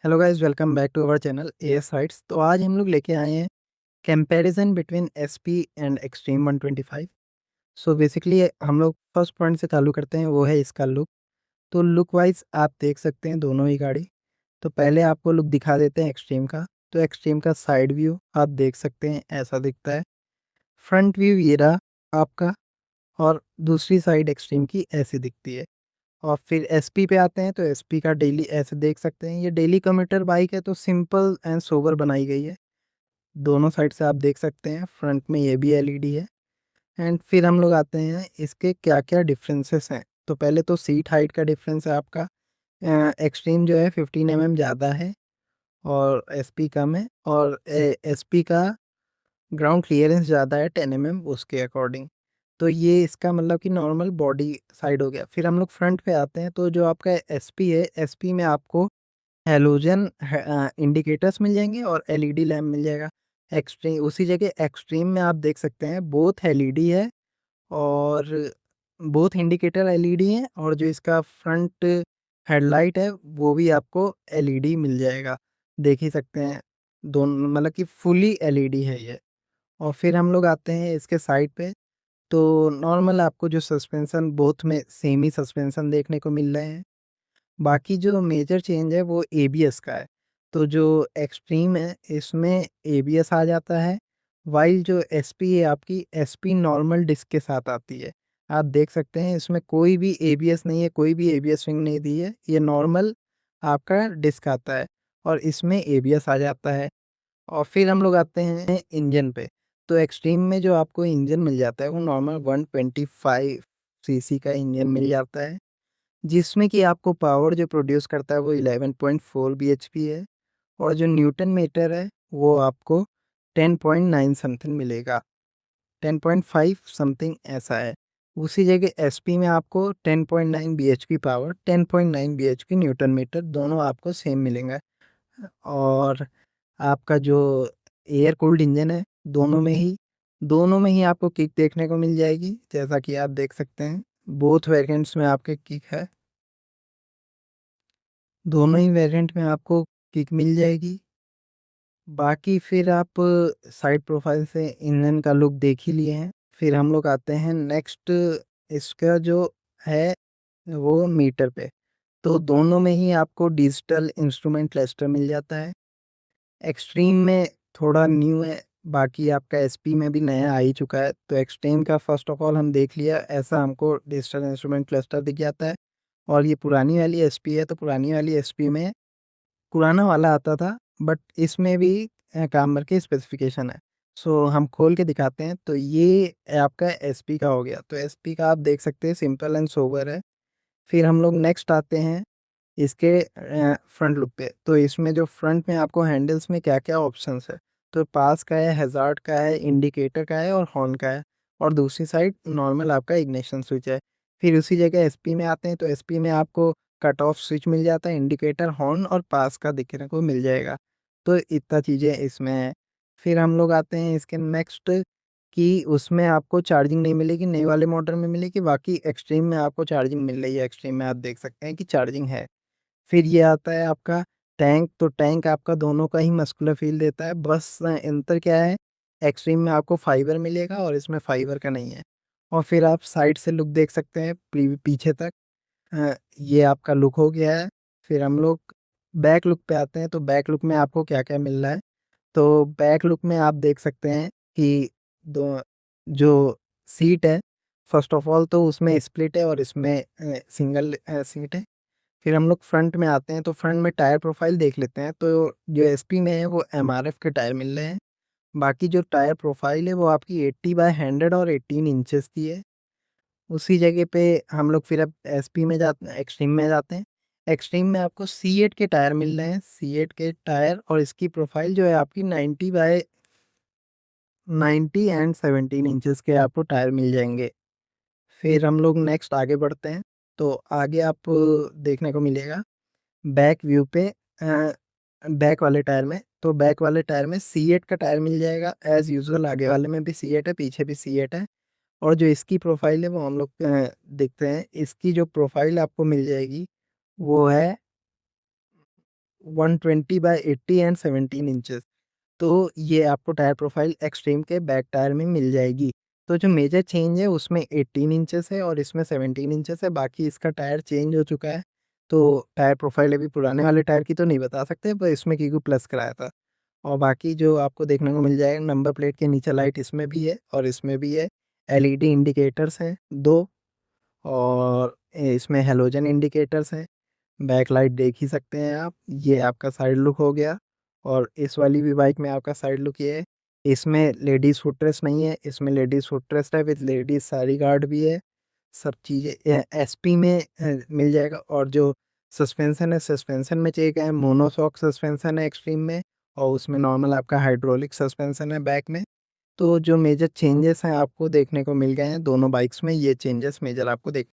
Hello guys, welcome back to our channel AS rights. तो आज हम लोग लेके आए हैं comparison between SP and Xtreme 125। So basically हम लोग फर्स्ट पॉइंट से चालू करते हैं, वो है इसका लुक। तो लुक वाइज आप देख सकते हैं दोनों ही गाड़ी। तो पहले आपको लुक दिखा देते हैं एक्सट्रीम का। तो एक्सट्रीम का साइड व्यू आप देख सकते हैं, ऐसा दिखता है। फ्रंट व्यू ये रहा आपका, और दूसरी साइड एक्सट्रीम की ऐसी दिखती है। और फिर एसपी पे आते हैं, तो एसपी का डेली ऐसे देख सकते हैं। ये डेली कम्यूटर बाइक है, तो सिंपल एंड सोबर बनाई गई है। दोनों साइड से आप देख सकते हैं, फ्रंट में ये भी एलईडी है। एंड फिर हम लोग आते हैं इसके क्या क्या डिफरेंसेस हैं। तो पहले तो सीट हाइट का डिफरेंस है आपका। एक्सट्रीम जो है 15 mm ज़्यादा है और एसपी कम है, और एसपी का ग्राउंड क्लियरेंस ज़्यादा है 10 mm उसके अकॉर्डिंग। तो ये इसका मतलब कि नॉर्मल बॉडी साइड हो गया। फिर हम लोग फ्रंट पे आते हैं, तो जो आपका एसपी है, एसपी में आपको हैलोजन इंडिकेटर्स मिल जाएंगे और एलईडी लैम्प मिल जाएगा। एक्सट्रीम उसी जगह एक्सट्रीम में आप देख सकते हैं बोथ एलईडी है, और बोथ इंडिकेटर एलईडी है, और जो इसका फ्रंट हेडलाइट है वो भी आपको एलईडी मिल जाएगा। देख ही सकते हैं, दोनों मतलब कि फुली एलईडी है ये। और फिर हम लोग आते हैं इसके साइड पे। तो नॉर्मल आपको जो सस्पेंशन बोथ में सेम ही सस्पेंशन देखने को मिल रहे हैं। बाकी जो मेजर चेंज है वो एबीएस का है। तो जो एक्सट्रीम है इसमें एबीएस आ जाता है, वाइल जो एसपी है आपकी एसपी नॉर्मल डिस्क के साथ आती है। आप देख सकते हैं इसमें कोई भी एबीएस नहीं है, कोई भी एबीएस स्विंग नहीं दी है, ये नॉर्मल आपका डिस्क आता है और इसमें एबीएस आ जाता है। और फिर हम लोग आते हैं इंजन पे। तो एक्सट्रीम में जो आपको इंजन मिल जाता है वो नॉर्मल 125 सीसी का इंजन मिल जाता है, जिसमें कि आपको पावर जो प्रोड्यूस करता है वो 11.4 बीएचपी है, और जो न्यूटन मीटर है वो आपको 10.9 समथिंग मिलेगा, 10.5 समथिंग ऐसा है। उसी जगह एसपी में आपको 10.9 BHP power, 10.9 BHP newton meter, दोनों आपको सेम मिलेंगे। और आपका जो एयर कूल्ड इंजन है, दोनों में ही आपको किक देखने को मिल जाएगी, जैसा कि आप देख सकते हैं। बोथ वेरिएंट्स में आपके किक है, दोनों ही वेरिएंट में आपको किक मिल जाएगी। बाकी फिर आप साइड प्रोफाइल से इंजन का लुक देख ही लिए हैं। फिर हम लोग आते हैं नेक्स्ट, इसका जो है वो मीटर पे। तो दोनों में ही आपको डिजिटल इंस्ट्रूमेंट क्लस्टर मिल जाता है। एक्सट्रीम में थोड़ा न्यू है, बाकी आपका एसपी में भी नया आ ही चुका है। तो एक्सट्रीम का फर्स्ट ऑफ ऑल हम देख लिया, ऐसा हमको डिजिटल इंस्ट्रूमेंट क्लस्टर दिख जाता है। और ये पुरानी वाली एसपी है, तो पुरानी वाली एसपी में पुराना वाला आता था, बट इसमें भी काम भर के स्पेसिफिकेशन है। सो हम खोल के दिखाते हैं। तो ये आपका एसपी का हो गया। तो एसपी का आप देख सकते हैं सिंपल एंड सोबर है। फिर हम लोग नेक्स्ट आते हैं इसके फ्रंट लुक पे। तो इसमें जो फ्रंट में आपको हैंडल्स में क्या क्या ऑप्शंस है, तो पास का है, हैजार्ड का है, इंडिकेटर का है और हॉर्न का है। और दूसरी साइड नॉर्मल आपका इग्निशन स्विच है। फिर उसी जगह एसपी में आते हैं, तो एसपी में आपको कट ऑफ स्विच मिल जाता है, इंडिकेटर, हॉर्न और पास का दिखने को मिल जाएगा। तो इतना चीज़ें इसमें है। फिर हम लोग आते हैं इसके नेक्स्ट, कि उसमें आपको चार्जिंग नहीं मिलेगी, नए वाले मॉडल में मिलेगी। बाकी एक्सट्रीम में आपको चार्जिंग मिल रही है, एक्सट्रीम में आप देख सकते हैं कि चार्जिंग है। फिर ये आता है आपका टैंक। तो टैंक आपका दोनों का ही मस्कुलर फील देता है, बस अंतर क्या है, एक्सट्रीम में आपको फाइबर मिलेगा और इसमें फाइबर का नहीं है। और फिर आप साइड से लुक देख सकते हैं पीछे तक। ये आपका लुक हो गया है। फिर हम लोग बैक लुक पे आते हैं। तो बैक लुक में आपको क्या क्या मिल रहा है, तो बैक लुक में आप देख सकते हैं कि दो जो सीट है, फर्स्ट ऑफ ऑल तो उसमें स्प्लिट है और इसमें सिंगल सीट है। फिर हम लोग फ्रंट में आते हैं, तो फ्रंट में टायर प्रोफाइल देख लेते हैं। तो जो एसपी में है वो एमआरएफ के टायर मिल रहे हैं। बाकी जो टायर प्रोफाइल है वो आपकी 80/100 और 18 इंचेस की है। उसी जगह पे हम लोग फिर अब एसपी में जाते हैं, एक्सट्रीम में जाते हैं। एक्सट्रीम में आपको C8 के टायर मिल रहे हैं, C8 के टायर, और इसकी प्रोफाइल जो है आपकी 90/90 एंड 17 इंचेस के आपको टायर मिल जाएंगे। फिर हम लोग नेक्स्ट आगे बढ़ते हैं। तो आगे आप देखने को मिलेगा बैक व्यू पे, बैक वाले टायर में। तो बैक वाले टायर में C8 का टायर मिल जाएगा एज यूजुअल, आगे वाले में भी C8 है, पीछे भी C8 है। और जो इसकी प्रोफाइल है वो हम लोग देखते हैं। इसकी जो प्रोफाइल आपको मिल जाएगी वो है 120/80 एंड 17 इंचेस। तो ये आपको टायर प्रोफाइल एक्सट्रीम के बैक टायर में मिल जाएगी। तो जो मेजर चेंज है उसमें 18 इंचेस है और इसमें 17 इंचेस है, बाकी इसका टायर चेंज हो चुका है। तो टायर प्रोफाइल अभी पुराने वाले टायर की तो नहीं बता सकते, पर इसमें क्योंकि प्लस कराया था। और बाकी जो आपको देखने को मिल जाएगा, नंबर प्लेट के नीचे लाइट इसमें भी है और इसमें भी है। एलईडी इंडिकेटर्स हैं 2, और इसमें हैलोजन इंडिकेटर्स हैं। बैकलाइट देख ही सकते हैं आप। ये आपका साइड लुक हो गया। और इस वाली भी बाइक में आपका साइड लुक ये है। इसमें लेडीज़ फुटरेस्ट नहीं है, इसमें लेडीज़ फुटरेस्ट है विद लेडीज़ सारी गार्ड भी है। सब चीज़ें एसपी में मिल जाएगा। और जो सस्पेंशन है, सस्पेंशन में चाहिए क्या है, मोनोशॉक सस्पेंशन है एक्सट्रीम में, और उसमें नॉर्मल आपका हाइड्रोलिक सस्पेंशन है बैक में। तो जो मेजर चेंजेस हैं आपको देखने को मिल गए हैं दोनों बाइक्स में, ये चेंजेस मेजर आपको देख